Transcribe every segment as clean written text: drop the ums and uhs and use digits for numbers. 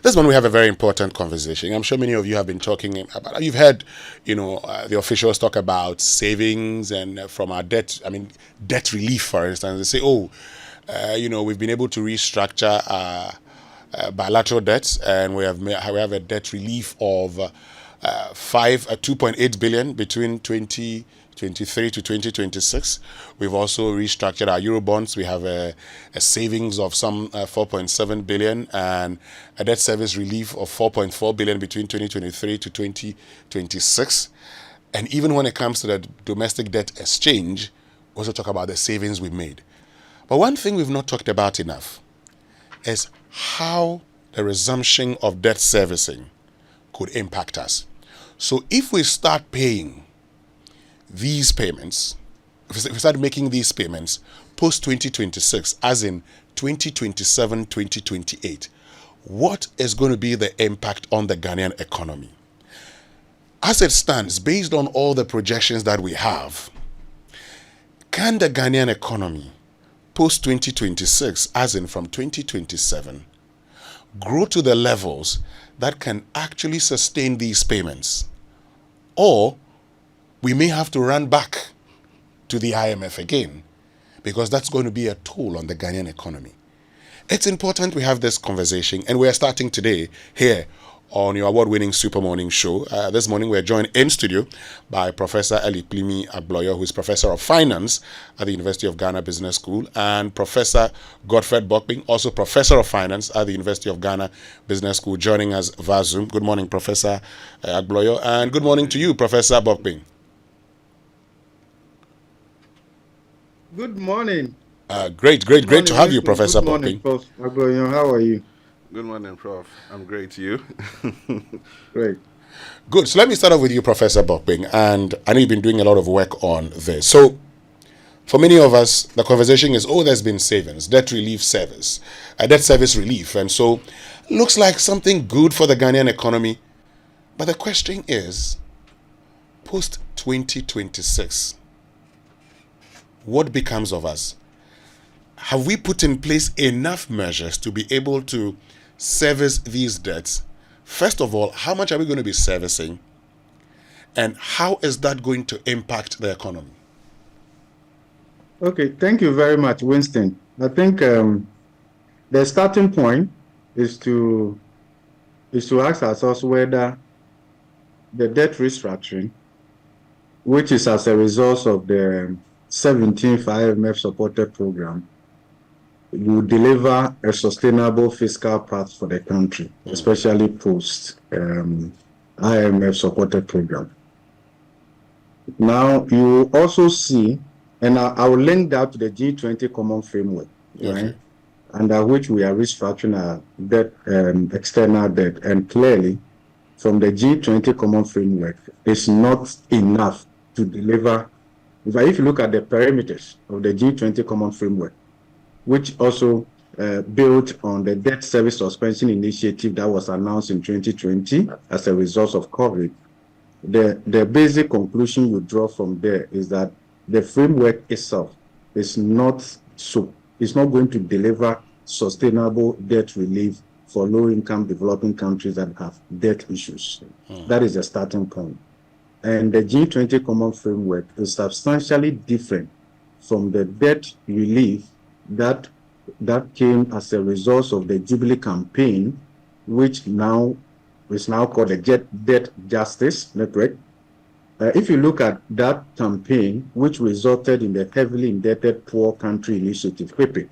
This one we have a very important conversation. I'm sure many of you have been talking about. You've heard, the officials talk about savings and from our debt. I mean, debt relief, for instance. They say, we've been able to restructure our bilateral debts, and we have a debt relief of 2.8 billion between 2023 to 2026. We've also restructured our euro bonds. We have a savings of some 4.7 billion and a debt service relief of 4.4 billion between 2023 to 2026. And even when it comes to the domestic debt exchange, we also talk about the savings we've made. But one thing we've not talked about enough is how the resumption of debt servicing could impact us. So if we start paying these payments, if we start making these payments post 2026, as in 2027, 2028, what is going to be the impact on the Ghanaian economy? As it stands, based on all the projections that we have, can the Ghanaian economy post 2026, as in from 2027, grow to the levels that can actually sustain these payments? Or we may have to run back to the IMF again, because that's going to be a toll on the Ghanaian economy. It's important we have this conversation, and we are starting today here on your award-winning Super Morning Show. This morning we're joined in studio by Professor Eliplimi Agboyo, who is Professor of Finance at the University of Ghana Business School, and Professor Godfred Bokping, also Professor of Finance at the University of Ghana Business School, joining us via Zoom. Good morning, Professor Agboyo, and good morning to you, Professor Bokping. Good morning. Great to have you, Professor Bokping. Good morning, Prof. Agboyo. How are you? Good morning, Prof. I'm great. You? Great. Good. So let me start off with you, Professor Bokping. And I know you've been doing a lot of work on this. So for many of us, the conversation is, there's been savings, debt relief service, debt service relief. And so looks like something good for the Ghanaian economy. But the question is, post 2026, what becomes of us? Have we put in place enough measures to be able to service these debts? First of all, how much are we going to be servicing? And how is that going to impact the economy? Okay, thank you very much, Winston. I think the starting point is to ask ourselves whether the debt restructuring, which is as a result of the 17th IMF supported program, will deliver a sustainable fiscal path for the country, especially post IMF supported program. Now, you also see, and I will link that to the G20 common framework, right? Under which we are restructuring our debt, external debt, and clearly, from the G20 common framework, it's not enough to deliver. If you look at the parameters of the G20 common framework, which also built on the debt service suspension initiative that was announced in 2020 as a result of COVID, the basic conclusion you draw from there is that the framework itself is not going to deliver sustainable debt relief for low-income developing countries that have debt issues. That is the starting point. And the G20 common framework is substantially different from the debt relief that came as a result of the Jubilee campaign, which is now called the Debt Justice Network. If you look at that campaign, which resulted in the Heavily Indebted Poor Country Initiative, HIPIC,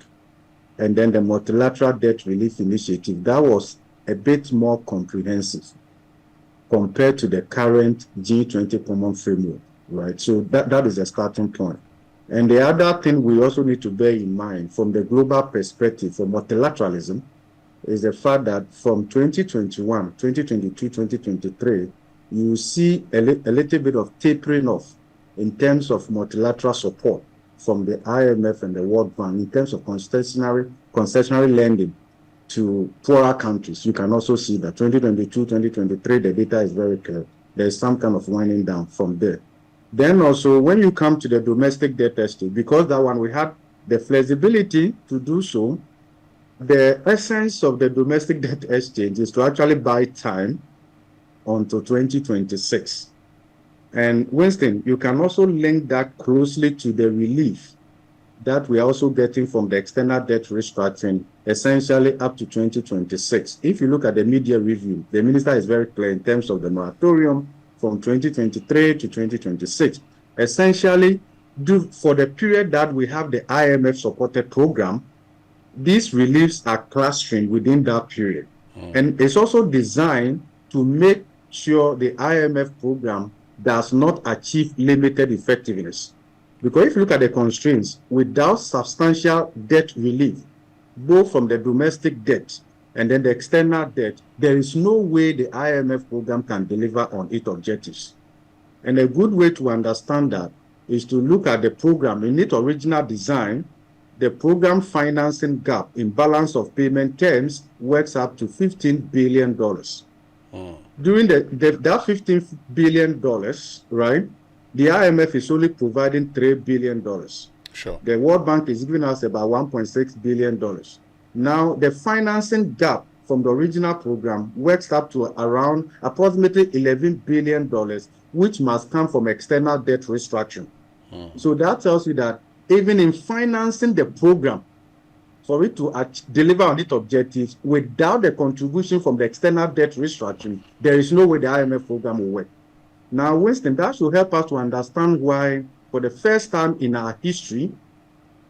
and then the Multilateral Debt Relief Initiative, that was a bit more comprehensive compared to the current G20 common framework, right? So that is a starting point. And the other thing we also need to bear in mind from the global perspective for multilateralism is the fact that from 2021, 2022, 2023, you see a little bit of tapering off in terms of multilateral support from the IMF and the World Bank in terms of concessionary lending to poorer countries. You can also see that 2022, 2023, the data is very clear. There's some kind of winding down from there. Then also, when you come to the domestic debt exchange, because that one we had the flexibility to do so, the essence of the domestic debt exchange is to actually buy time until 2026. And Winston, you can also link that closely to the relief that we are also getting from the external debt restructuring, essentially up to 2026. If you look at the media review, the minister is very clear in terms of the moratorium from 2023 to 2026. Essentially, for the period that we have the IMF supported program, these reliefs are clustering within that period. And it's also designed to make sure the IMF program does not achieve limited effectiveness. Because if you look at the constraints, without substantial debt relief, both from the domestic debt and then the external debt, there is no way the IMF program can deliver on its objectives. And a good way to understand that is to look at the program in its original design. The program financing gap in balance of payment terms works up to $15 billion. During that $15 billion, right, the IMF is only providing $3 billion. Sure. The World Bank is giving us about $1.6 billion. Now, the financing gap from the original program works up to around approximately $11 billion, which must come from external debt restructuring. So that tells you that even in financing the program, for it to deliver on its objectives, without the contribution from the external debt restructuring, there is no way the IMF program will work. Now, Winston, that should help us to understand why, for the first time in our history,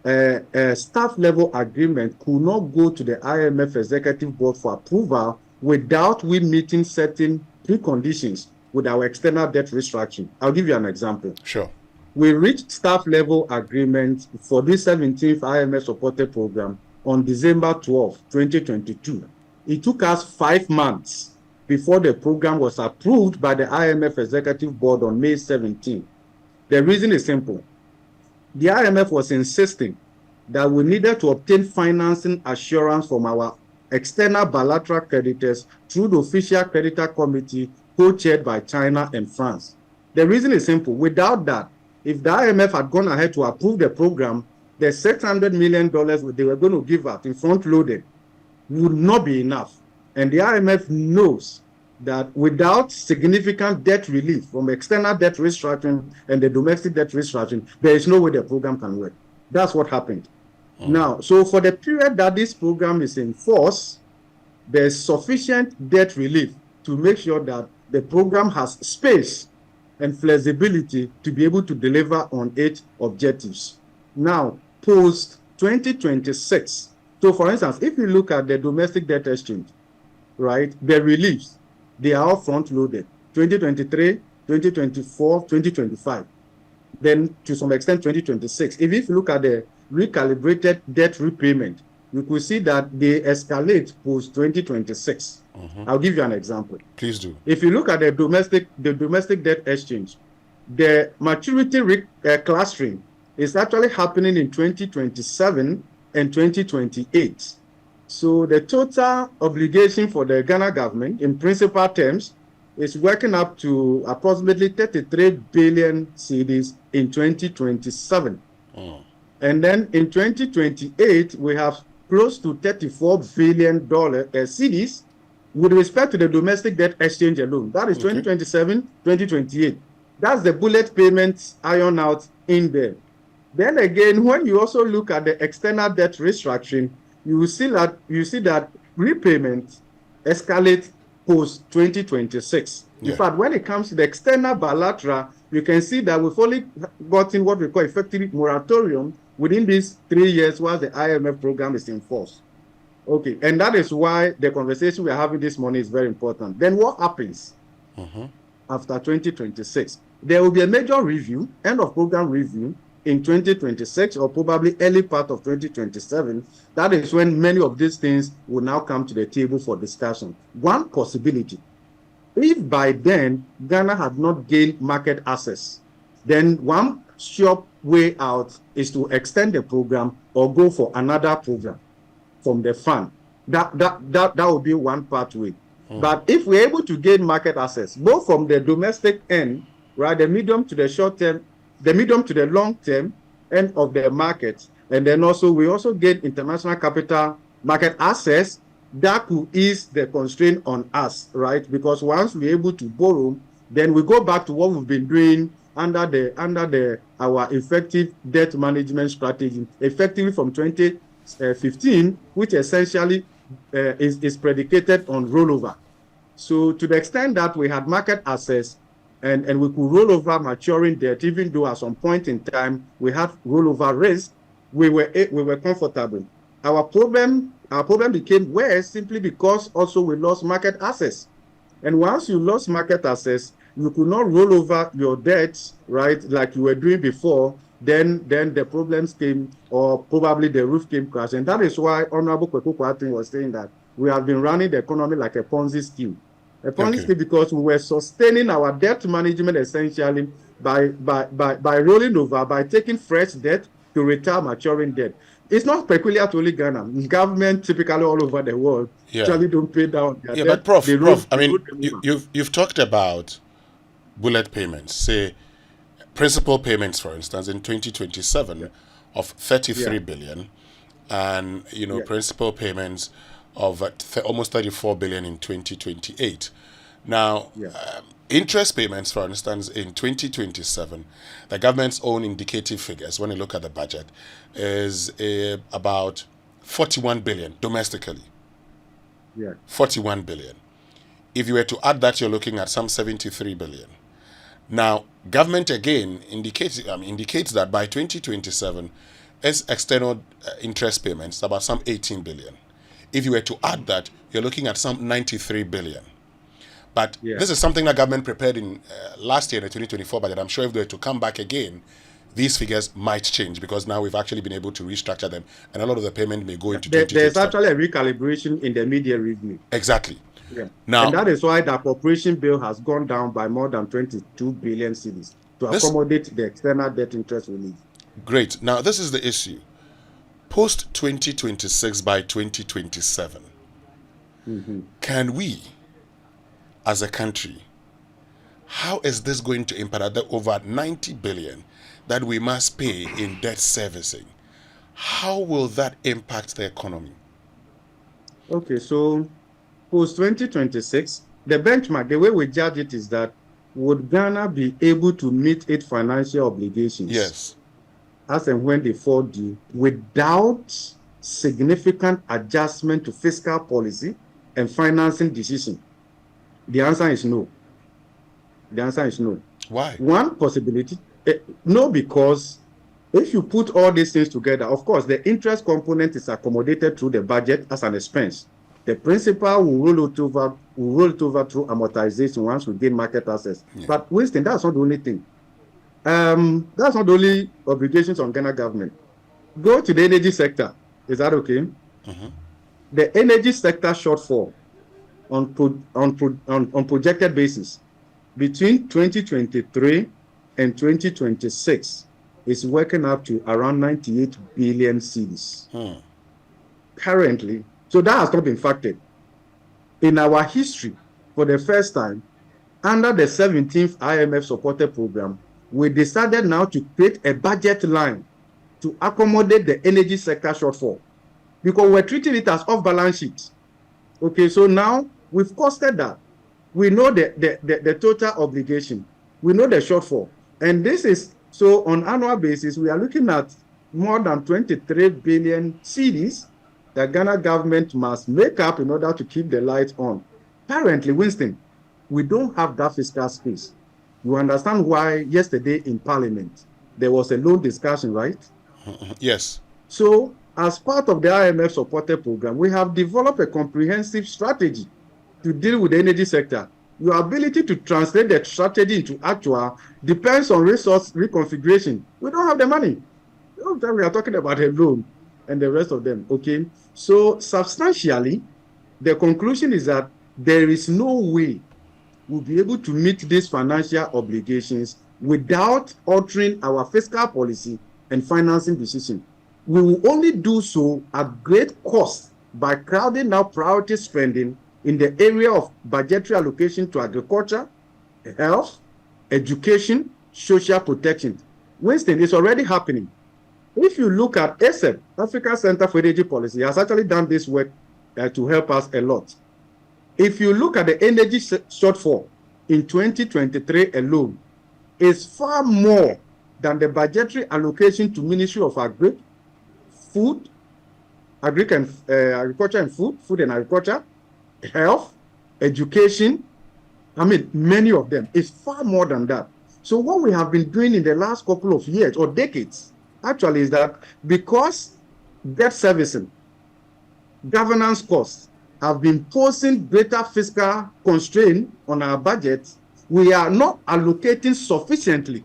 a staff level agreement could not go to the IMF Executive Board for approval without we meeting certain preconditions with our external debt restructuring. I'll give you an example. Sure. We reached staff level agreement for this 17th IMF supported program on December 12, 2022. It took us 5 months before the program was approved by the IMF Executive Board on May 17. The reason is simple. The IMF was insisting that we needed to obtain financing assurance from our external bilateral creditors through the official creditor committee co-chaired by China and France. The reason is simple. Without that, if the IMF had gone ahead to approve the program, the $600 million they were going to give out in front-loaded would not be enough. And the IMF knows that without significant debt relief from external debt restructuring and the domestic debt restructuring, there is no way the program can work. That's what happened. Now, so for the period that this program is in force, there's sufficient debt relief to make sure that the program has space and flexibility to be able to deliver on its objectives. Now, post 2026. So, for instance, if you look at the domestic debt exchange, right, the reliefs, they are all front-loaded. 2023, 2024, 2025. Then, to some extent, 2026. If you look at the recalibrated debt repayment, you could see that they escalate post 2026. I'll give you an example. Please do. If you look at the domestic debt exchange, the maturity clustering is actually happening in 2027 and 2028. So the total obligation for the Ghana government in principal terms is working up to approximately 33 billion cedis in 2027. And then in 2028, we have close to $34 billion cedis with respect to the domestic debt exchange alone. That is 2027, 2028. That's the bullet payments iron out in there. Then again, when you also look at the external debt restructuring, you see that repayment escalates post 2026. In fact, when it comes to the external bilateral, you can see that we've only gotten what we call effective moratorium within these 3 years while the IMF program is in force. Okay, and that is why the conversation we're having this morning is very important. Then what happens after 2026? There will be a major review, end of program review, in 2026 or probably early part of 2027. That is when many of these things will now come to the table for discussion. One possibility, if by then Ghana had not gained market access, then one sure way out is to extend the program or go for another program from the fund. That would be one pathway. But if we're able to gain market access, both from the domestic end, right, the medium to the short term, the medium to the long term end of the market, and then also we also get international capital market access, that could ease the constraint on us, right? Because once we're able to borrow, then we go back to what we've been doing under our effective debt management strategy, effectively from 2015, which essentially is predicated on rollover. So to the extent that we had market access and we could roll over maturing debt, even though at some point in time we had rollover risk, we were comfortable. Our problem became worse simply because also we lost market access. And once you lost market access, you could not roll over your debts, right, like you were doing before. Then the problems came, or probably the roof came crash. And that is why Honorable Kweku Kwarteng was saying that we have been running the economy like a Ponzi scheme. A Ponzi scheme because we were sustaining our debt management essentially by rolling over, by taking fresh debt to retire maturing debt. It's not peculiar to only Ghana. Government typically all over the world actually don't pay down their debt. But Prof, I mean, you've talked about bullet payments, say principal payments, for instance, in 2027 of 33 billion, and principal payments of almost 34 billion in 2028. Now, interest payments, for instance, in 2027, the government's own indicative figures, when you look at the budget, is about 41 billion domestically. 41 billion. If you were to add that, you're looking at some 73 billion. Now, government again indicates that by 2027, its external interest payments about some 18 billion. If you were to add that, you're looking at some 93 billion. But this is something that government prepared in last year, in the 2024 budget. I'm sure if they were to come back again, these figures might change because now we've actually been able to restructure them, and a lot of the payment may go into 2027. There's actually a recalibration in the media review. Exactly. Now, and that is why the appropriation bill has gone down by more than 22 billion cedis to accommodate the external debt interest relief. Great. Now, this is the issue. Post 2026 by 2027, can we, as a country, how is this going to impact the over 90 billion that we must pay in debt servicing? How will that impact the economy? Okay, so post 2026, the benchmark, the way we judge it is that would Ghana be able to meet its financial obligations? Yes. As and when they fall due, without significant adjustment to fiscal policy and financing decision? The answer is no. The answer is no. Why? One possibility, no, because if you put all these things together, of course, the interest component is accommodated through the budget as an expense. The principal will roll it over through amortization once we gain market access. But Winston, that's not the only thing. That's not the only obligations on Ghana government. Go to the energy sector. Is that okay? The energy sector shortfall on projected basis between 2023 and 2026 is working up to around 98 billion cedis. Currently, so that has not been factored. In our history, for the first time, under the 17th IMF supported program, we decided now to create a budget line to accommodate the energy sector shortfall because we're treating it as off balance sheet. Okay, so now we've costed that. We know the total obligation. We know the shortfall. And this is, so on annual basis, we are looking at more than 23 billion cedis that Ghana government must make up in order to keep the lights on. Currently, Winston, we don't have that fiscal space. You understand why yesterday in Parliament, there was a loan discussion, right? Yes. So, as part of the IMF supported program, we have developed a comprehensive strategy to deal with the energy sector. Your ability to translate the strategy into actual depends on resource reconfiguration. We don't have the money. We are talking about a loan and the rest of them, okay? So, substantially, the conclusion is that there is no way we'll be able to meet these financial obligations without altering our fiscal policy and financing decision. We will only do so at great cost by crowding out priority spending in the area of budgetary allocation to agriculture, health, education, social protection. Winston, it's already happening. If you look at ACEP, African Center for Energy Policy, has actually done this work to help us a lot. If you look at the energy shortfall in 2023 alone, is far more than the budgetary allocation to Ministry of Food, Agriculture and Food and Agriculture, Health, Education. I mean, many of them. It's far more than that. So what we have been doing in the last couple of years or decades, actually, is that because debt servicing, governance costs have been posing greater fiscal constraint on our budget, we are not allocating sufficiently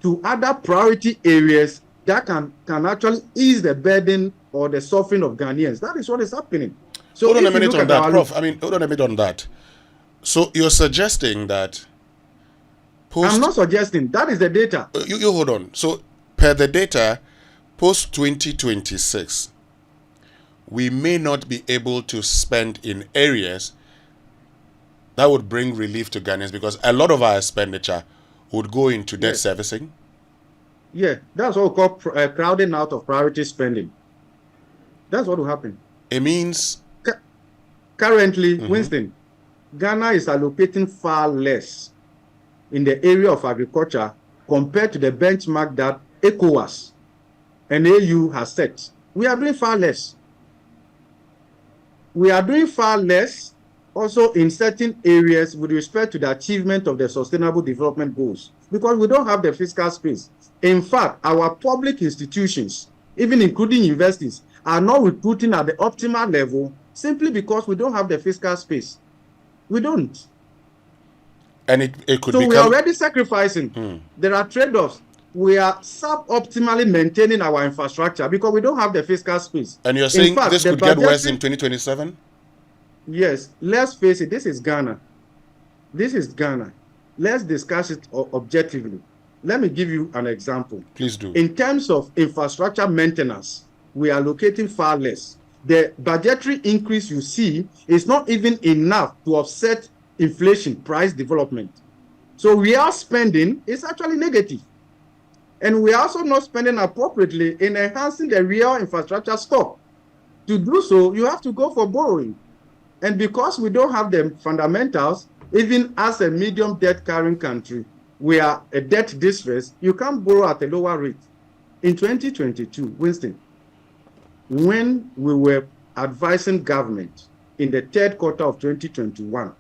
to other priority areas that can actually ease the burden or the suffering of Ghanaians. That is what is happening. So hold on a minute on that, Prof. Hold on a minute on that. So you're suggesting that I'm not suggesting. That is the data. You hold on. So per the data, post 2026, we may not be able to spend in areas that would bring relief to Ghanaians, because a lot of our expenditure would go into debt servicing. Yeah, that's what we call crowding out of priority spending. That's what will happen. It means currently, Winston, Ghana is allocating far less in the area of agriculture compared to the benchmark that ECOWAS and AU has set. We are doing far less. We are doing far less also in certain areas with respect to the achievement of the Sustainable Development Goals, because we don't have the fiscal space. In fact, our public institutions, even including universities, are not recruiting at the optimal level simply because we don't have the fiscal space. We don't. And it could so become... we are already sacrificing. There are trade-offs. We are suboptimally maintaining our infrastructure because we don't have the fiscal space. And you're saying this could get worse in 2027? Yes. Let's face it, this is Ghana. This is Ghana. Let's discuss it objectively. Let me give you an example. Please do. In terms of infrastructure maintenance, we are allocating far less. The budgetary increase you see is not even enough to offset inflation, price development. So we are spending is actually negative. And we are also not spending appropriately in enhancing the real infrastructure stock. To do so, you have to go for borrowing. And because we don't have the fundamentals, even as a medium debt carrying country, we are a debt distress, you can't borrow at a lower rate. In 2022, Winston, when we were advising government in the third quarter of 2021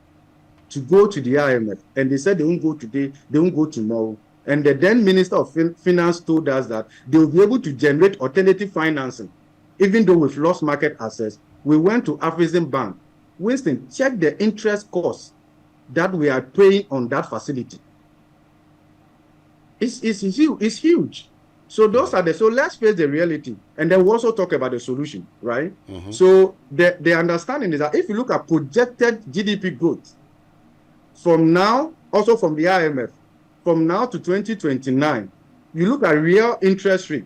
to go to the IMF, and they said they won't go today, they won't go tomorrow, and the then Minister of Finance told us that they will be able to generate alternative financing, even though we've lost market access. We went to Afrexim Bank. Winston, check the interest cost that we are paying on that facility. It's huge. So those are so let's face the reality. And then we also talk about the solution, right? So the understanding is that if you look at projected GDP growth from now, also from the IMF, from now to 2029, you look at real interest rate,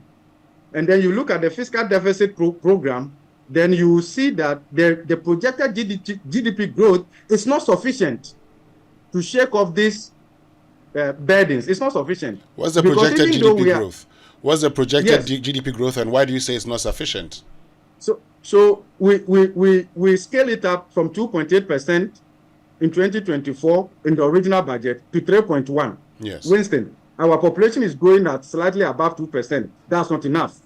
and then you look at the fiscal deficit program, then you will see that the projected GDP growth is not sufficient to shake off these burdens. It's not sufficient. What's the projected GDP growth? What's the projected GDP growth, and why do you say it's not sufficient? So we scale it up from 2.8% in 2024 in the original budget to 3.1%. Yes. Winston, our population is growing at slightly above 2%. That's not enough.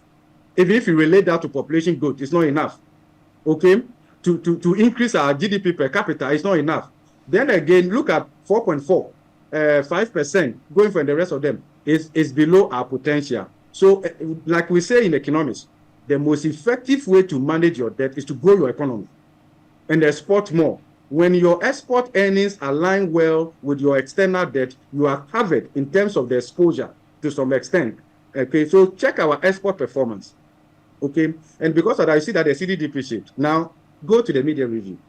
Even if you relate that to population growth, it's not enough. Okay? To increase our GDP per capita, it's not enough. Then again, look at 4.4, 5% going for the rest of them is below our potential. So, like we say in economics, the most effective way to manage your debt is to grow your economy and export more. When your export earnings align well with your external debt, you are covered in terms of the exposure to some extent. Okay, so check our export performance. Okay, and because of that, I see that the CD depreciates. Now, go to the media review.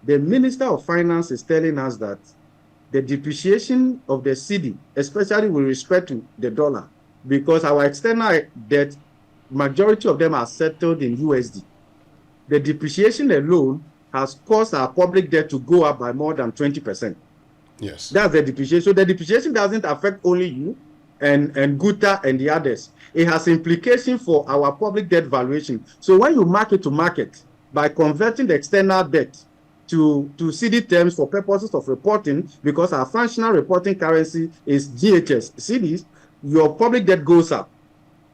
The Minister of Finance is telling us that the depreciation of the CD, especially with respect to the dollar, because our external debt, majority of them are settled in USD. The depreciation alone has caused our public debt to go up by more than 20%. Yes. That's the depreciation. So the depreciation doesn't affect only you. and Guta and the others. It has implication for our public debt valuation. So when you market to market by converting the external debt to CD terms for purposes of reporting, because our functional reporting currency is GHS, CDs, your public debt goes up.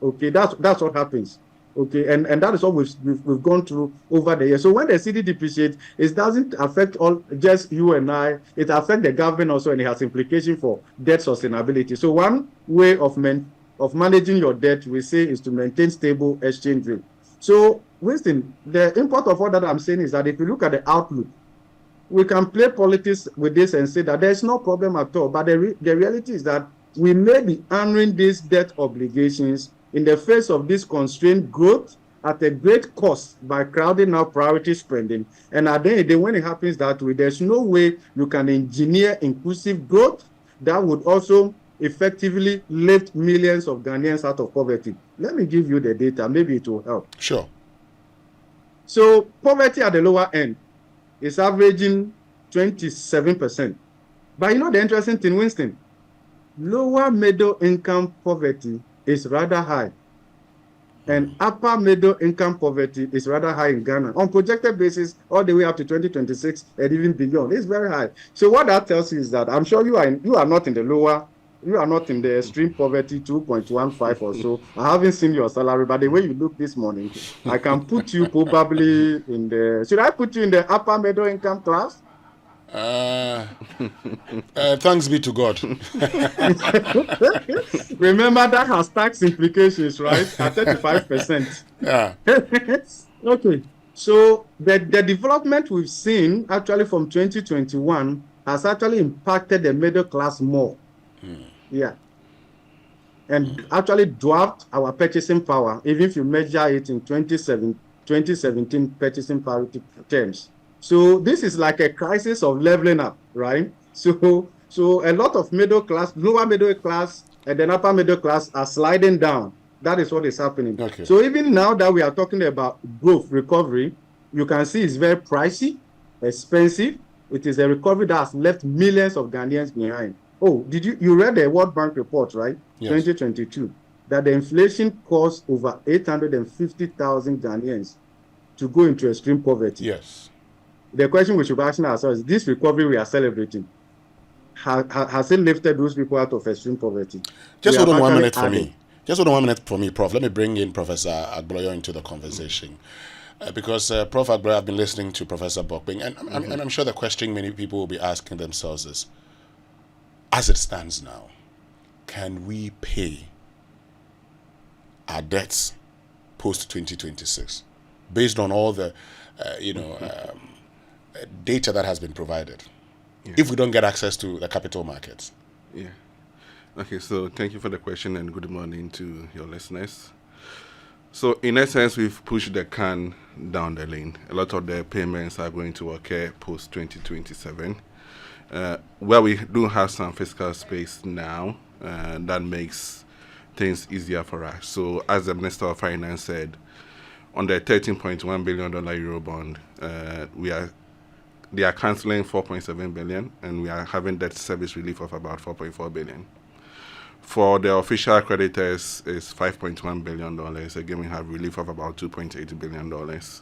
Okay, that's what happens. Okay, and that is what we've gone through over the years. So when the CD depreciates, it doesn't affect all just you and I. It affects the government also, and it has implication for debt sustainability. So one way of managing your debt, we say, is to maintain stable exchange rate. So Winston, the import of all that I'm saying is that if you look at the outlook, we can play politics with this and say that there's no problem at all. But the reality is that we may be honoring these debt obligations in the face of this constrained growth at a great cost by crowding out priority spending. And at the end of the day, when it happens that way, there's no way you can engineer inclusive growth that would also effectively lift millions of Ghanaians out of poverty. Let me give you the data. Maybe it will help. Sure. So poverty at the lower end is averaging 27%. But you know the interesting thing, Winston? Lower middle income poverty is rather high. And upper middle income poverty is rather high in Ghana. On projected basis, all the way up to 2026 and even beyond, it's very high. So what that tells you is that I'm sure you are not in the lower, you are not in the extreme poverty 2.15 or so. I haven't seen your salary, but the way you look this morning, I can put you probably in the, should I put you in the upper middle income class? Thanks be to God. Remember that has tax implications, right? At 35%. Yeah. Okay. So the development we've seen actually from 2021 has actually impacted the middle class more. Yeah. And actually dwarfed our purchasing power, even if you measure it in 2017 purchasing power terms. So this is like a crisis of leveling up, right? So a lot of middle class, lower middle class, and then upper middle class are sliding down. That is what is happening. Okay. So even now that we are talking about growth recovery, you can see it's very pricey, expensive. It is a recovery that has left millions of Ghanaians behind. Oh, did you read the World Bank report, right? Yes. 2022, that the inflation caused over 850,000 Ghanaians to go into extreme poverty. Yes. The question we should be asking ourselves is, this recovery we are celebrating, has it lifted those people out of extreme poverty? Just hold on 1 minute for me. Just hold on 1 minute for me, Prof. Let me bring in Professor Agboyo into the conversation. Because Prof. Agboyo, I've been listening to Professor Bokbing, and I'm sure the question many people will be asking themselves is, as it stands now, can we pay our debts post-2026 based on all the, data that has been provided, if we don't get access to the capital markets? Yeah. Okay, so thank you for the question and good morning to your listeners. So in essence, we've pushed the can down the lane. A lot of the payments are going to occur post-2027. Where we do have some fiscal space now, that makes things easier for us. So as the Minister of Finance said, on the $13.1 billion Eurobond, they are cancelling $4.7 billion, and we are having debt service relief of about $4.4 billion. For the official creditors, it's $5.1 billion. Again, we have relief of about $2.8 billion.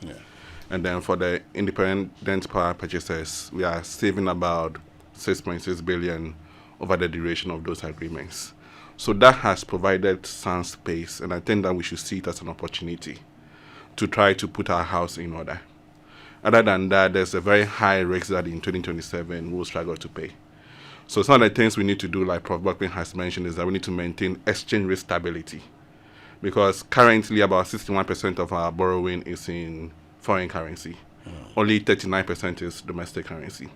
Yeah. And then for the independent power purchasers, we are saving about $6.6 billion over the duration of those agreements. So that has provided some space, and I think that we should see it as an opportunity to try to put our house in order. Other than that, there's a very high risk that in 2027 we'll struggle to pay. So some of the things we need to do, like Prof. Buckman has mentioned, is that we need to maintain exchange rate stability. Because currently about 61% of our borrowing is in foreign currency. Only 39% is domestic currency.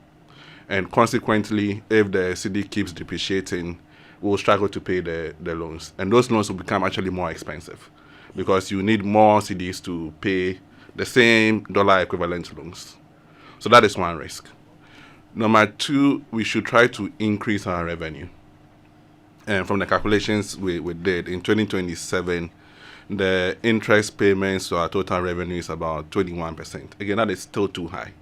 And consequently, if the CD keeps depreciating, we'll struggle to pay the loans. And those loans will become actually more expensive because you need more CDs to pay the same dollar equivalent loans. So that is one risk. Number two, we should try to increase our revenue. And from the calculations we did, in 2027, the interest payments to our total revenue is about 21%. Again, that is still too high.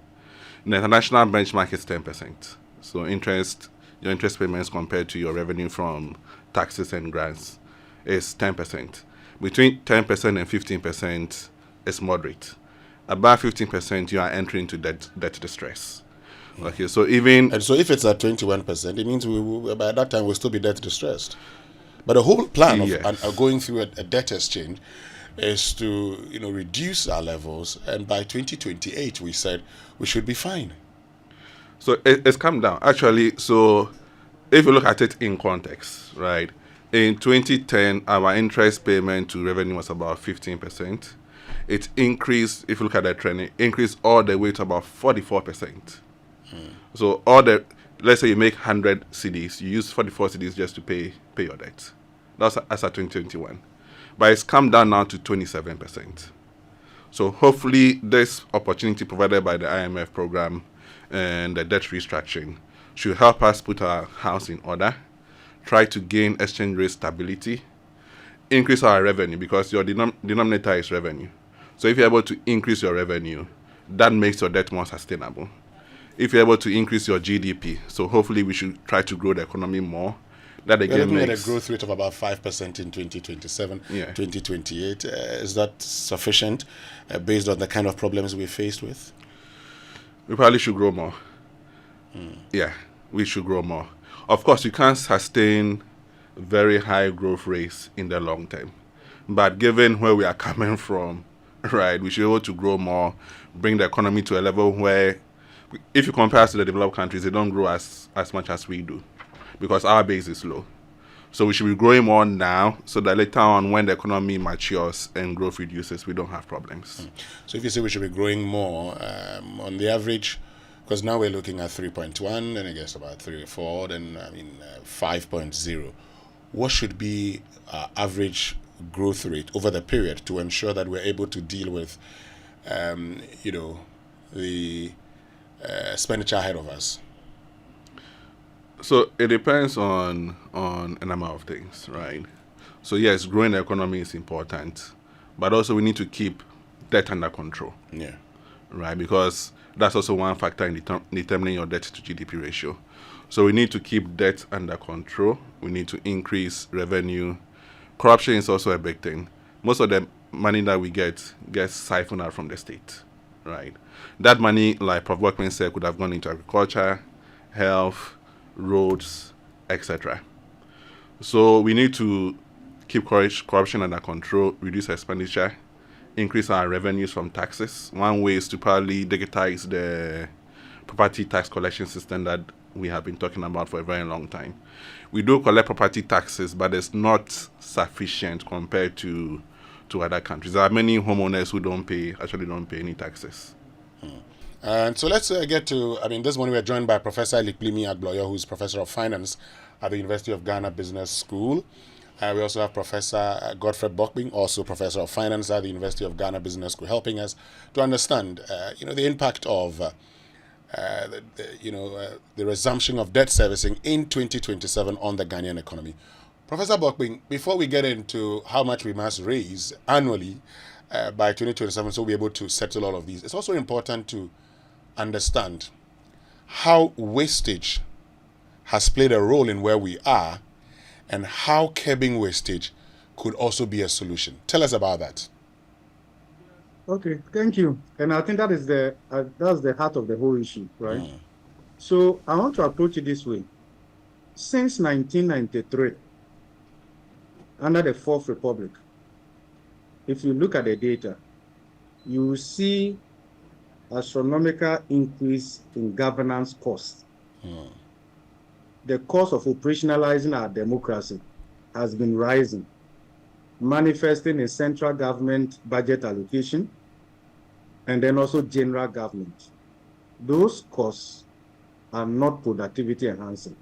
The international benchmark is 10%. So your interest payments compared to your revenue from taxes and grants is 10%. Between 10% and 15% is moderate. Above 15%, you are entering into debt distress. Okay, so even... And so if it's at 21%, it means by that time we'll still be debt distressed. But the whole plan of going through a debt exchange is to reduce our levels, and by 2028 we said we should be fine. So it's come down. Actually, so if you look at it in context, right? In 2010, our interest payment to revenue was about 15%. It increased, if you look at the trend, it increased all the way to about 44%. So let's say you make 100 CDs, you use 44 CDs just to pay your debt. That's as at 2021. But it's come down now to 27%. So hopefully this opportunity provided by the IMF program and the debt restructuring should help us put our house in order, try to gain exchange rate stability, increase our revenue, because your denominator is revenue. So if you're able to increase your revenue, that makes your debt more sustainable. If you're able to increase your GDP, so hopefully we should try to grow the economy more. That again We're looking at a growth rate of about 5% in 2027, 2028. Is that sufficient based on the kind of problems we're faced with? We probably should grow more. Yeah, we should grow more. Of course, you can't sustain very high growth rates in the long term. But given where we are coming from, right, we should be able to grow more, bring the economy to a level where, if you compare us to the developed countries, they don't grow as much as we do, because our base is low. So we should be growing more now, so that later on, when the economy matures and growth reduces, we don't have problems. So if you say we should be growing more, on the average, because now we're looking at 3.1, and I guess about 3 or 4, then 5.0. What should be our average growth rate over the period to ensure that we're able to deal with, the expenditure ahead of us? So it depends on a number of things, right? So yes, growing the economy is important, but also we need to keep debt under control. Yeah. Right, because that's also one factor in determining your debt to GDP ratio. So we need to keep debt under control. We need to increase revenue. Corruption is also a big thing. Most of the money that we gets siphoned out from the state, right? That money, like Prof. Workman said, could have gone into agriculture, health, roads, etc. So we need to keep corruption under control, reduce expenditure, increase our revenues from taxes. One way is to probably digitize the property tax collection system that we have been talking about for a very long time. We do collect property taxes, but it's not sufficient compared to other countries. There are many homeowners who don't pay any taxes. And so let's get to, this morning we're joined by Professor Likplimi Agboyo, who's Professor of Finance at the University of Ghana Business School. We also have Professor Godfred Bokbing, also Professor of Finance at the University of Ghana Business School, helping us to understand, the impact of, the resumption of debt servicing in 2027 on the Ghanaian economy. Professor Bokbing, before we get into how much we must raise annually by 2027 so we'll be able to settle all of these, it's also important to understand how wastage has played a role in where we are, and how curbing wastage could also be a solution. Tell us about that. Okay, thank you. And I think that is that's the heart of the whole issue, right? So I want to approach it this way. Since 1993, under the Fourth Republic, if you look at the data, you will see astronomical increase in governance costs. The cost of operationalizing our democracy has been rising, manifesting in central government budget allocation and then also general government. Those costs are not productivity enhancing.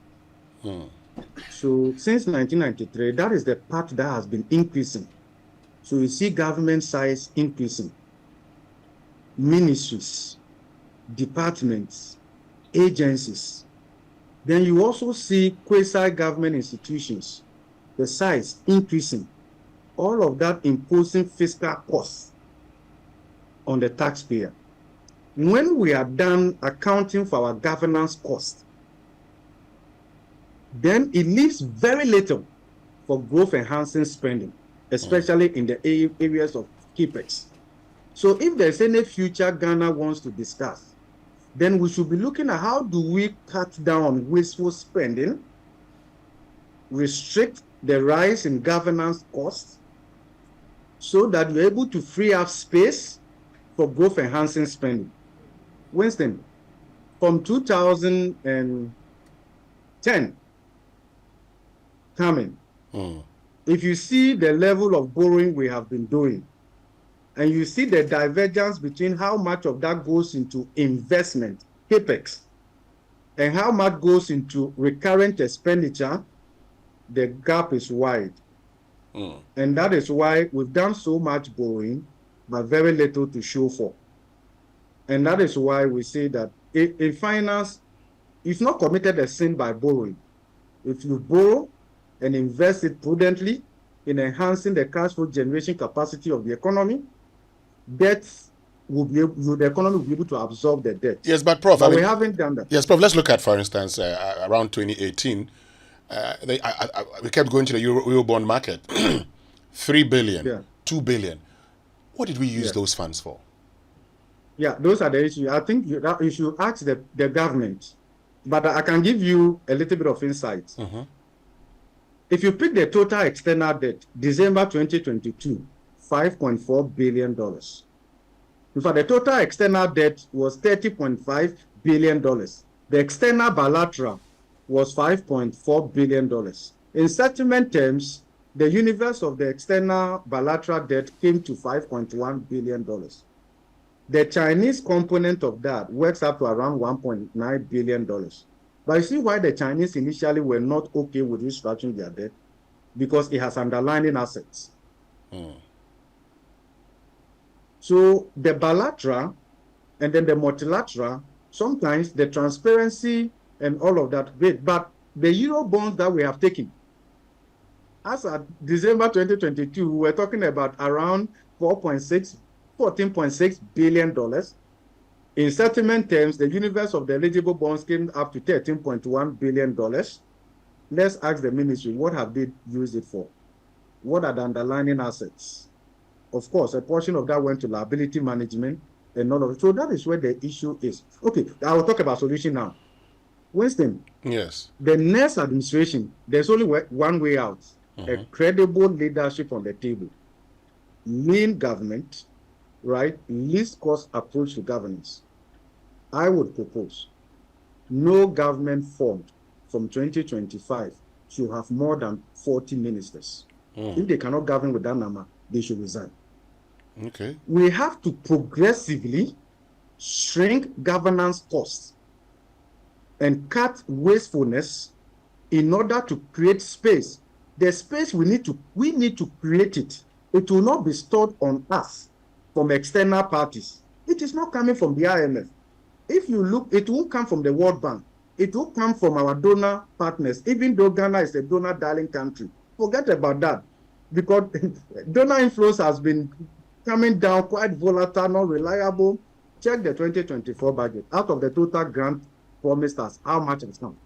So since 1993, that is the part that has been increasing. So you see government size increasing, ministries, departments, agencies. Then you also see quasi-government institutions, the size increasing, all of that imposing fiscal costs on the taxpayer. When we are done accounting for our governance cost, then it leaves very little for growth enhancing spending, especially in the areas of capex. So if there's any future Ghana wants to discuss, then we should be looking at how do we cut down on wasteful spending, restrict the rise in governance costs, so that you're able to free up space for growth enhancing spending. Winston, from 2010 coming, if you see the level of borrowing we have been doing, and you see the divergence between how much of that goes into investment, capex, and how much goes into recurrent expenditure, the gap is wide. And that is why we've done so much borrowing, but very little to show for. And that is why we say that in finance, it's not committed a sin by borrowing. If you borrow and invest it prudently in enhancing the cash flow generation capacity of the economy, the economy will be able to absorb the debt. Yes, but Prof, But we haven't done that. Yes, Prof, let's look at, for instance, around 2018, we kept going to the Eurobond market. 3 billion, 2 billion. What did we use those funds for? Yeah, those are the issues. I think you should ask the government, but I can give you a little bit of insight. If you pick the total external debt, December 2022, $5.4 billion. In fact, the total external debt was $30.5 billion. The external bilateral was $5.4 billion. In settlement terms, the universe of the external bilateral debt came to $5.1 billion. The Chinese component of that works up to around $1.9 billion. But you see why the Chinese initially were not okay with restructuring their debt? Because it has underlying assets. So the bilateral and then the multilateral, sometimes the transparency and all of that, but the Euro bonds that we have taken, as at December 2022, we were talking about around $14.6 billion. In settlement terms, the universe of the eligible bonds came up to $13.1 billion. Let's ask the ministry, what have they used it for? What are the underlying assets? Of course, a portion of that went to liability management and all of it. So that is where the issue is. Okay, I will talk about solution now. Winston. Yes. The next administration, there's only one way out. A credible leadership on the table. Lean government, right? Least cost approach to governance. I would propose no government formed from 2025 should have more than 40 ministers. If they cannot govern with that number, they should resign. Okay. We have to progressively shrink governance costs and cut wastefulness in order to create space. The space we need to create it. It will not be stored on us from external parties. It is not coming from the IMF. If you look, it won't come from the World Bank. It will come from our donor partners, even though Ghana is a donor darling country. Forget about that, because donor inflows has been coming down, quite volatile, not reliable. Check the 2024 budget. Out of the total grant promised us, how much has come?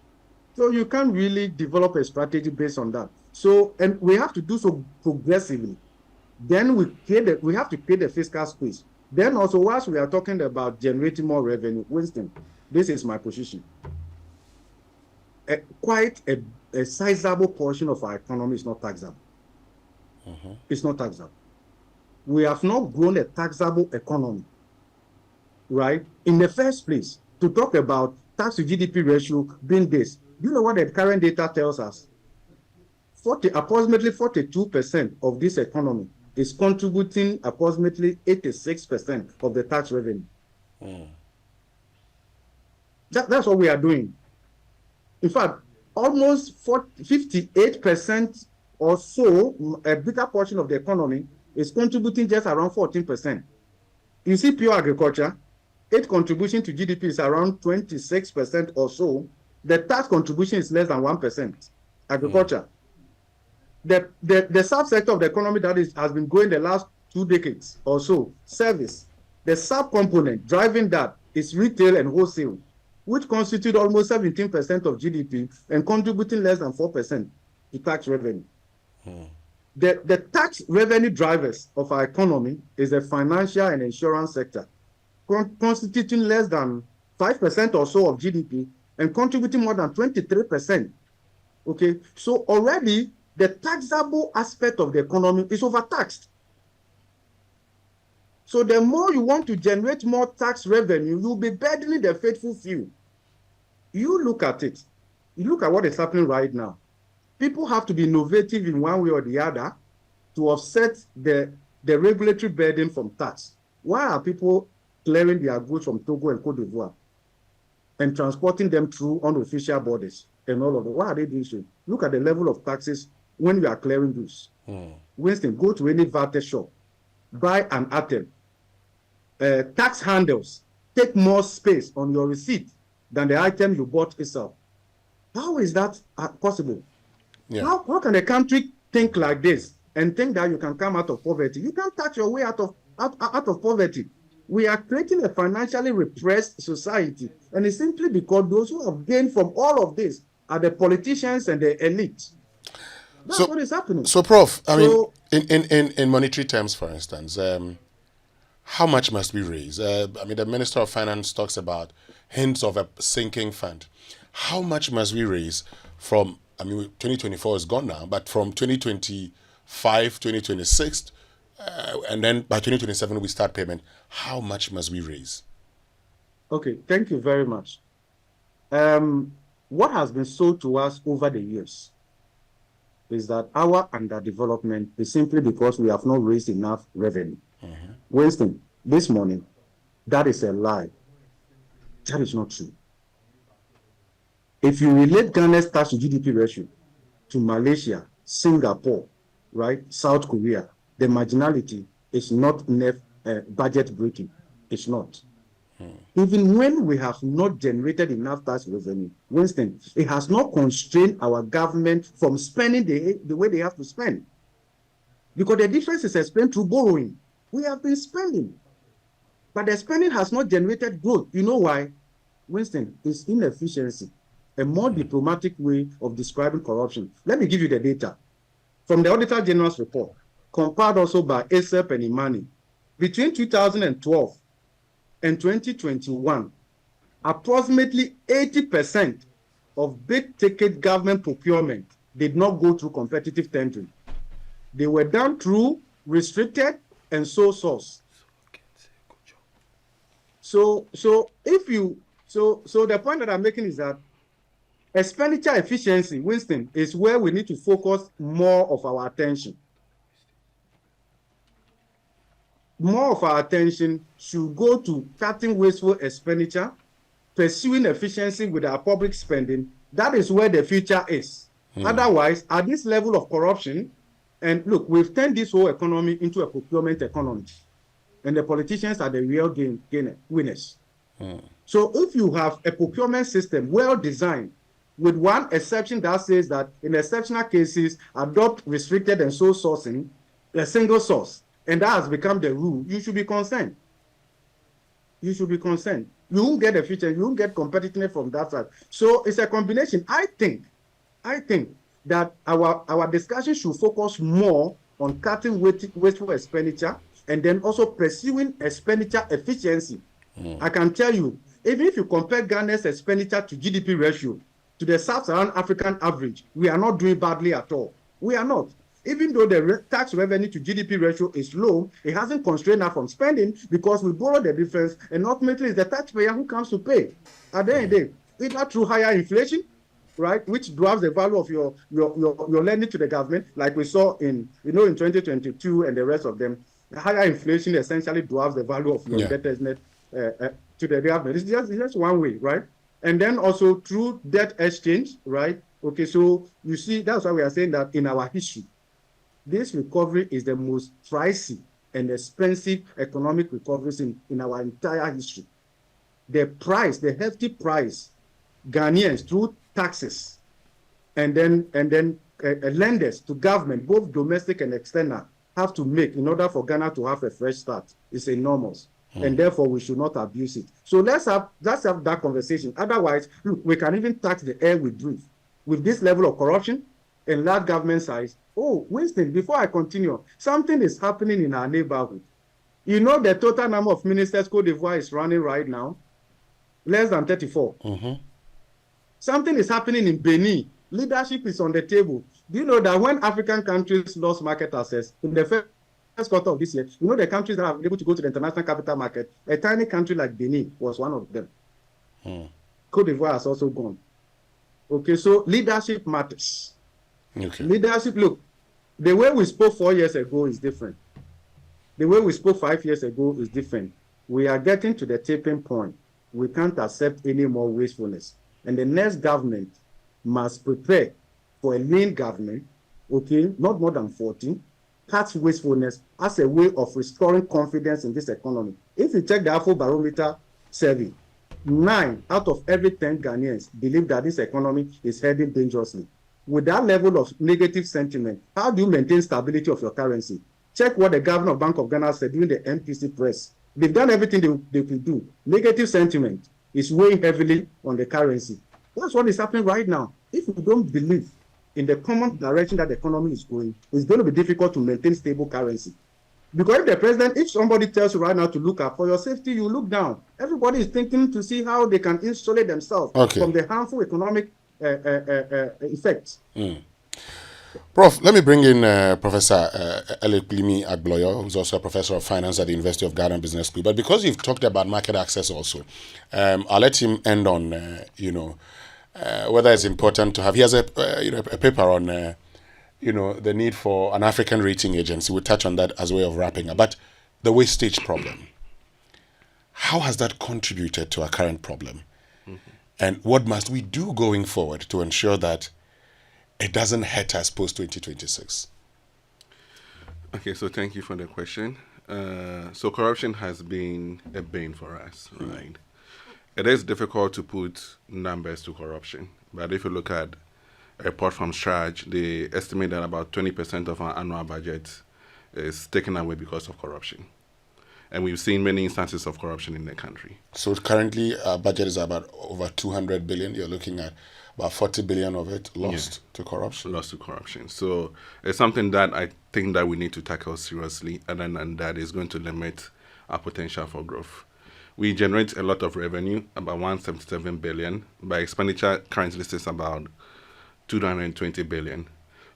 So you can't really develop a strategy based on that. So, and we have to do so progressively. Then we have to create a fiscal space. Then also, whilst we are talking about generating more revenue, Winston, this is my position. Quite a sizable portion of our economy is not taxable. It's not taxable. We have not grown a taxable economy, right? In the first place, to talk about tax to GDP ratio being this, do you know what the current data tells us? Approximately 42% of this economy is contributing approximately 86% of the tax revenue. That's what we are doing. In fact, almost 58% or so, a bigger portion of the economy is contributing just around 14%. You see, pure agriculture, its contribution to GDP is around 26% or so. The tax contribution is less than 1%. Agriculture. The subsector of the economy that has been growing the last 2 decades or so, service. The sub-component driving that is retail and wholesale, which constitute almost 17% of GDP and contributing less than 4% to tax revenue. The tax revenue drivers of our economy is the financial and insurance sector, constituting less than 5% or so of GDP and contributing more than 23%. Okay, so already the taxable aspect of the economy is overtaxed. So the more you want to generate more tax revenue, you'll be burdening the faithful few. You look at it. You look at what is happening right now. People have to be innovative in one way or the other to offset the regulatory burden from tax. Why are people clearing their goods from Togo and Cote d'Ivoire and transporting them through unofficial borders and all of that? Why are they doing so? Look at the level of taxes when you are clearing goods. Winston, go to any VAT shop, buy an item. Tax handles take more space on your receipt than the item you bought itself. How is that possible? Yeah. How can a country think like this and think that you can come out of poverty? You can't tax your way out of poverty. We are creating a financially repressed society, and it's simply because those who have gained from all of this are the politicians and the elite. That's what is happening. So, Prof, I mean, in monetary terms, for instance, how much must we raise? I mean, the Minister of Finance talks about hints of a sinking fund. How much must we raise from, I mean, 2024 is gone now, but from 2025, 2026, and then by 2027 we start payment. How much must we raise? Okay, thank you very much. What has been sold to us over the years is that our underdevelopment is simply because we have not raised enough revenue. Winston, this morning, that is a lie. That is not true. If you relate Ghana's tax to GDP ratio to Malaysia, Singapore, right, South Korea, the marginality is not budget breaking. It's not. Even when we have not generated enough tax revenue, Winston, it has not constrained our government from spending the way they have to spend. Because the difference is explained through borrowing. We have been spending, but the spending has not generated growth. You know why? Winston, it's inefficiency, a more diplomatic way of describing corruption. Let me give you the data. From the Auditor General's report, compiled also by ASEP and Imani, between 2012 and 2021, approximately 80% of big-ticket government procurement did not go through competitive tendering. They were done through restricted and sole source. So the point that I'm making is that expenditure efficiency, Winston, is where we need to focus more of our attention. More of our attention should go to cutting wasteful expenditure, pursuing efficiency with our public spending. That is where the future is. Otherwise, at this level of corruption, and look, we've turned this whole economy into a procurement economy, and the politicians are the real winners. So if you have a procurement system well designed, with one exception that says that in exceptional cases, adopt restricted and sole sourcing, a single source, and that has become the rule, you should be concerned. You should be concerned. You won't get efficiency, you won't get competitiveness from that side. So it's a combination. I think that our discussion should focus more on cutting wasteful expenditure and then also pursuing expenditure efficiency. I can tell you, even if you compare Ghana's expenditure to GDP ratio to the Sub-Saharan African average, we are not doing badly at all. We are not. Even though the tax revenue to GDP ratio is low, it hasn't constrained us from spending because we borrow the difference, and ultimately it's the taxpayer who comes to pay. At the end of the day, either through higher inflation, right, which drives the value of your lending to the government, like we saw in 2022 and the rest of them. The higher inflation essentially drives the value of your indebtedness to the government. It's just one way, right? And then also through debt exchange, right? Okay, so you see, that's why we are saying that in our history, this recovery is the most pricey and expensive economic recoveries in our entire history. The hefty price, Ghanaians through taxes, and then lenders to government, both domestic and external, have to make in order for Ghana to have a fresh start is enormous. And therefore we should not abuse it. So let's have that conversation. Otherwise, look, we can even tax the air we breathe. With this level of corruption, enlarge government size. Oh, Winston, before I continue, something is happening in our neighborhood. You know the total number of ministers Cote d'Ivoire is running right now? Less than 34. Something is happening in Benin. Leadership is on the table. Do you know that when African countries lost market access in the first quarter of this year, you know the countries that are able to go to the international capital market, a tiny country like Benin was one of them. Cote d'Ivoire has also gone. Okay, so leadership matters. Okay. Leadership, look, the way we spoke 4 years ago is different. The way we spoke 5 years ago is different. We are getting to the tipping point. We can't accept any more wastefulness. And the next government must prepare for a lean government, okay, not more than 14, cut wastefulness as a way of restoring confidence in this economy. If you check the Afro Barometer survey, 9 out of every 10 Ghanaians believe that this economy is heading dangerously. With that level of negative sentiment, how do you maintain stability of your currency? Check what the governor of Bank of Ghana said during the MPC press. They've done everything they could do. Negative sentiment is weighing heavily on the currency. That's what is happening right now. If you don't believe in the common direction that the economy is going, it's going to be difficult to maintain stable currency. Because if somebody tells you right now to look up for your safety, you look down. Everybody is thinking to see how they can insulate themselves from the harmful economic effects. Prof, let me bring in Professor Eleklimi Agboyo, who's also a professor of finance at the University of Ghana Business School. But because you've talked about market access also, I'll let him end on, whether it's important to have. He has a paper on, the need for an African rating agency. We'll touch on that as a way of wrapping up. But the wastage problem, how has that contributed to our current problem? And what must we do going forward to ensure that it doesn't hurt us post-2026? Okay, so thank you for the question. So corruption has been a bane for us, right? It is difficult to put numbers to corruption, but if you look at a report from Strage, they estimate that about 20% of our annual budget is taken away because of corruption. And we've seen many instances of corruption in the country. So currently our budget is about over 200 billion. You're looking at about 40 billion of it lost to corruption. Lost to corruption. So it's something that I think that we need to tackle seriously, and that is going to limit our potential for growth. We generate a lot of revenue, about 177 billion. By expenditure, currently sits about 220 billion.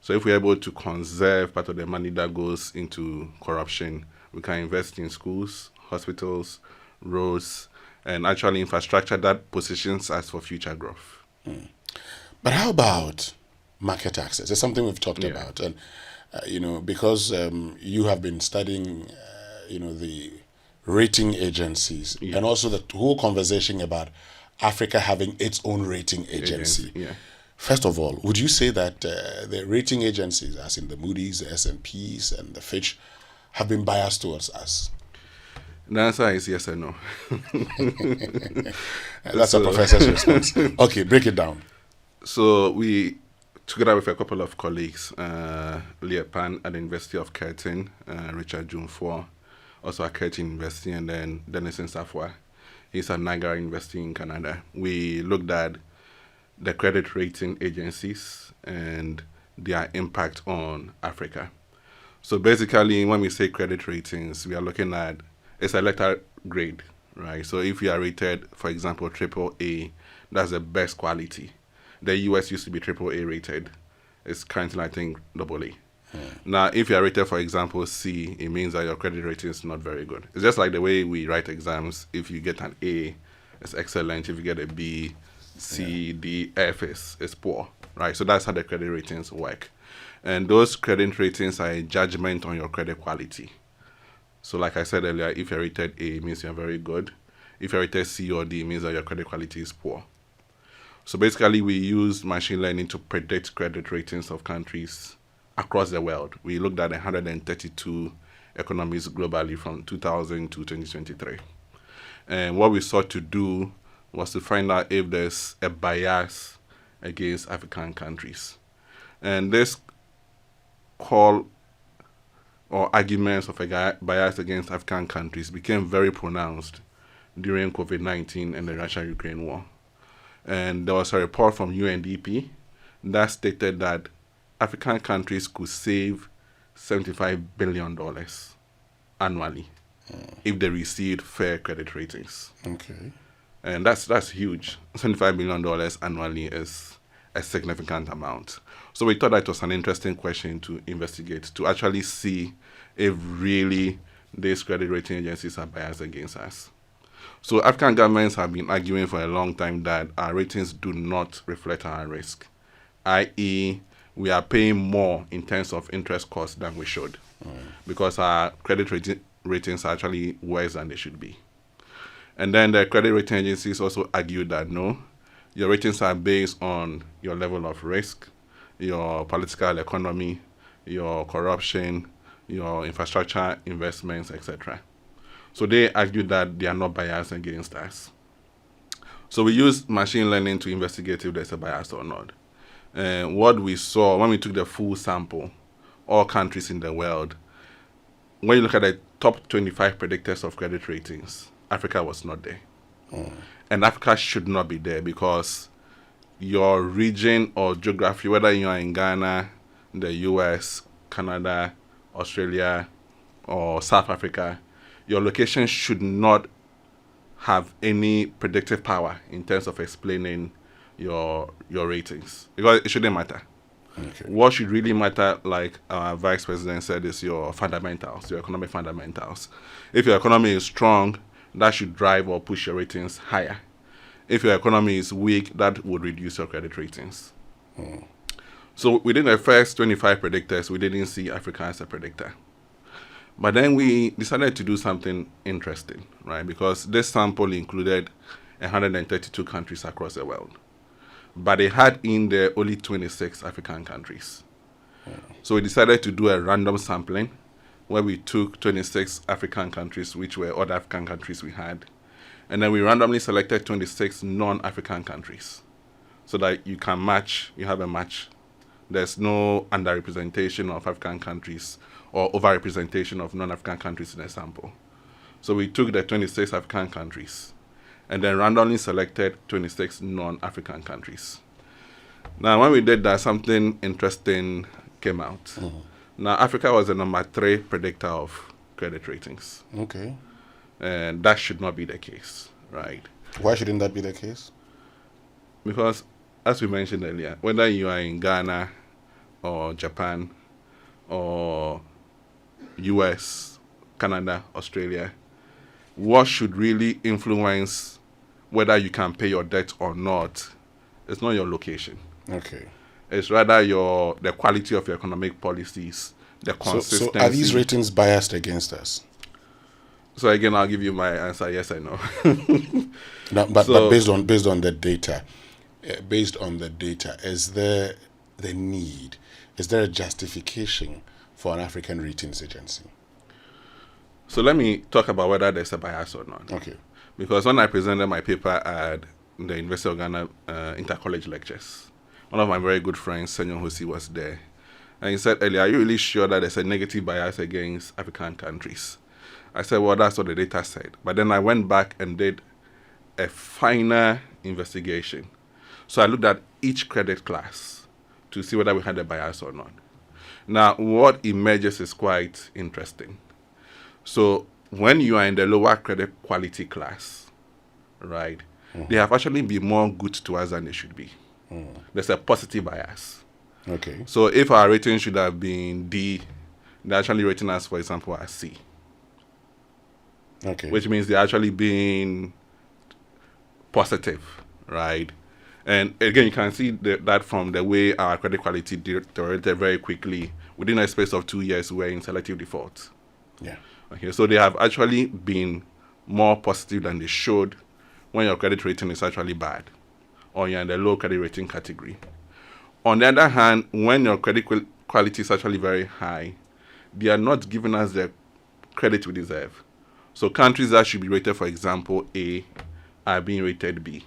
So if we're able to conserve part of the money that goes into corruption, we can invest in schools, hospitals, roads, and actually infrastructure that positions us for future growth. But how about market access? It's something we've talked about. And, because you have been studying, the rating agencies and also the whole conversation about Africa having its own rating agency. First of all, would you say that the rating agencies, as in the Moody's, the S&Ps, and the Fitch, have been biased towards us? The answer is yes and no. That's a professor's response. Okay, break it down. So we, together with a couple of colleagues, Leah Pan at the University of Curtin, Richard Junfor, also at Curtin University, and then Dennis Safwa, he's at Niagara University in Canada. We looked at the credit rating agencies and their impact on Africa. So basically, when we say credit ratings, we are looking at, it's a letter grade, right? So if you are rated, for example, AAA, that's the best quality. The US used to be AAA rated. It's currently, I think, AA. Now, if you are rated, for example, C, it means that your credit rating is not very good. It's just like the way we write exams. If you get an A, it's excellent. If you get a B, C, D, F is poor, right? So that's how the credit ratings work. And those credit ratings are a judgment on your credit quality. So like I said earlier, if you're rated A, it means you're very good. If you're rated C or D, it means that your credit quality is poor. So basically, we use machine learning to predict credit ratings of countries across the world. We looked at 132 economies globally from 2000 to 2023. And what we sought to do was to find out if there's a bias against African countries. And this call or arguments of a bias against African countries became very pronounced during COVID-19 and the Russia-Ukraine war. And there was a report from UNDP that stated that African countries could save $75 billion annually if they received fair credit ratings. Okay. And that's huge. $75 billion annually is a significant amount. So we thought that was an interesting question to investigate, to actually see if really these credit rating agencies are biased against us. So African governments have been arguing for a long time that our ratings do not reflect our risk, i.e., we are paying more in terms of interest costs than we should, because our credit ratings are actually worse than they should be. And then the credit rating agencies also argue that no, your ratings are based on your level of risk, your political economy, your corruption, your infrastructure investments, etc. So they argue that they are not biased against us. So we use machine learning to investigate if there's a bias or not. What we saw when we took the full sample, all countries in the world, when you look at the top 25 predictors of credit ratings, Africa was not there. And Africa should not be there because your region or geography, whether you are in Ghana, the US, Canada, Australia, or South Africa, your location should not have any predictive power in terms of explaining your ratings, because it shouldn't matter. Okay. What should really matter, like our vice president said, is your fundamentals, your economic fundamentals. If your economy is strong, that should drive or push your ratings higher. If your economy is weak, that would reduce your credit ratings. So within the first 25 predictors, we didn't see Africa as a predictor. But then we decided to do something interesting, right? Because this sample included 132 countries across the world. But they had in there only 26 African countries. So we decided to do a random sampling where we took 26 African countries, which were other African countries we had, and then we randomly selected 26 non-African countries so that you can match, you have a match. There's no underrepresentation of African countries or overrepresentation of non-African countries in a sample. So we took the 26 African countries and then randomly selected 26 non-African countries. Now, when we did that, something interesting came out. Now, Africa was the number 3 predictor of credit ratings. Okay. And that should not be the case, right? Why shouldn't that be the case? Because, as we mentioned earlier, whether you are in Ghana or Japan or US, Canada, Australia, what should really influence whether you can pay your debt or not is not your location. Okay. It's rather the quality of your economic policies, the consistency. So are these ratings biased against us? So again, I'll give you my answer. Yes, I know. But based on the data, is there the need? Is there a justification for an African ratings agency? So let me talk about whether there's a bias or not. Okay. Because when I presented my paper at the University of Ghana Intercollege Lectures, one of my very good friends, Senyor Hosi, was there. And he said earlier, are you really sure that there's a negative bias against African countries? I said, well, that's what the data said. But then I went back and did a finer investigation. So I looked at each credit class to see whether we had a bias or not. Now, what emerges is quite interesting. So when you are in the lower credit quality class, right, they have actually been more good to us than they should be. There's a positive bias. Okay. So if our rating should have been D, they're actually rating us, for example, as C. Okay. Which means they're actually being positive, right? And again, you can see that from the way our credit quality deteriorated very quickly. Within a space of 2 years, we're in selective default. Yeah. Okay, so they have actually been more positive than they should when your credit rating is actually bad or you're in the low credit rating category. On the other hand, when your credit quality is actually very high, they are not giving us the credit we deserve. So countries that should be rated, for example, A, are being rated B.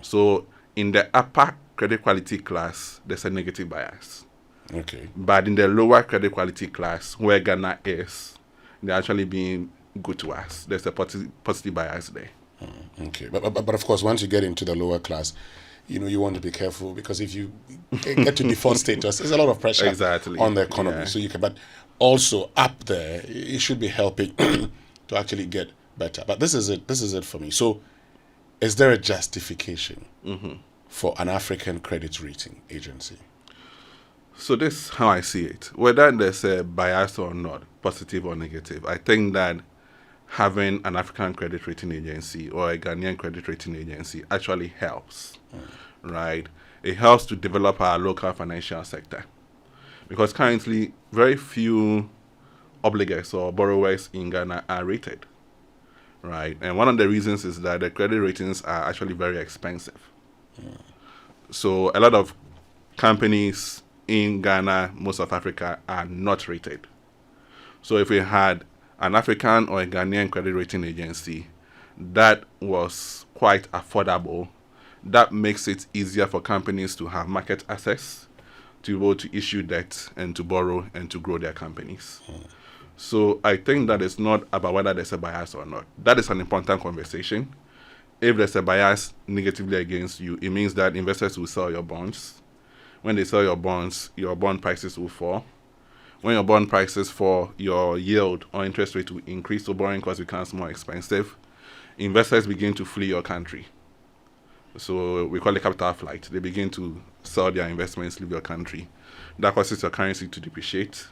So in the upper credit quality class, there's a negative bias. Okay. But in the lower credit quality class, where Ghana is, they're actually being good to us. There's a positive bias there. Okay. But of course, once you get into the lower class, you want to be careful, because if you get to default status, there's a lot of pressure Exactly. on the economy. Yeah. So but also up there, it should be helping to actually get better. But this is it for me. So, is there a justification for an African credit rating agency? So this is how I see it. Whether there's a bias or not, positive or negative, I think that having an African credit rating agency or a Ghanaian credit rating agency actually helps, right? It helps to develop our local financial sector, because currently very few obligors or borrowers in Ghana are rated, right? And one of the reasons is that the credit ratings are actually very expensive. So a lot of companies in Ghana, most of Africa, are not rated. So if we had an African or a Ghanaian credit rating agency that was quite affordable, that makes it easier for companies to have market access, to be able to issue debt and to borrow and to grow their companies. So I think that it's not about whether there's a bias or not. That is an important conversation. If there's a bias negatively against you, it means that investors will sell your bonds. When they sell your bonds, your bond prices will fall. When your bond prices fall, your yield or interest rate will increase, so borrowing cost becomes more expensive. Investors begin to flee your country. So we call it capital flight. They begin to sell their investments, leave your country. That causes your currency to depreciate.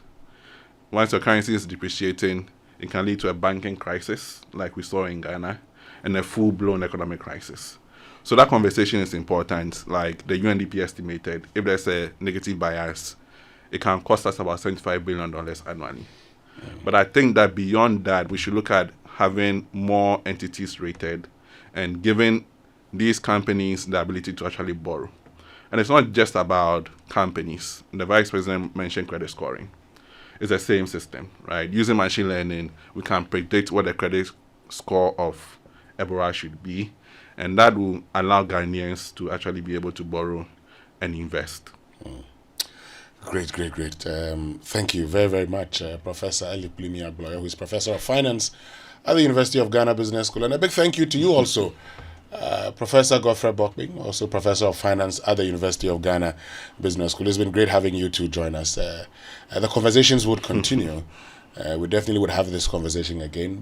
Once your currency is depreciating, it can lead to a banking crisis, like we saw in Ghana, and a full-blown economic crisis. So that conversation is important. Like the UNDP estimated, if there's a negative bias, it can cost us about $75 billion annually. But I think that beyond that, we should look at having more entities rated and giving these companies the ability to actually borrow. And it's not just about companies. The Vice President mentioned credit scoring. It's the same system, right? Using machine learning, we can predict what the credit score of a borrower should be, and that will allow Ghanaians to actually be able to borrow and invest. Great. Thank you very, very much, Professor Ali Plimi Agboya, who is Professor of Finance at the University of Ghana Business School. And a big thank you to you also, Professor Godfrey Bokbing, also Professor of Finance at the University of Ghana Business School. It's been great having you two join us. The conversations would continue. We definitely would have this conversation again.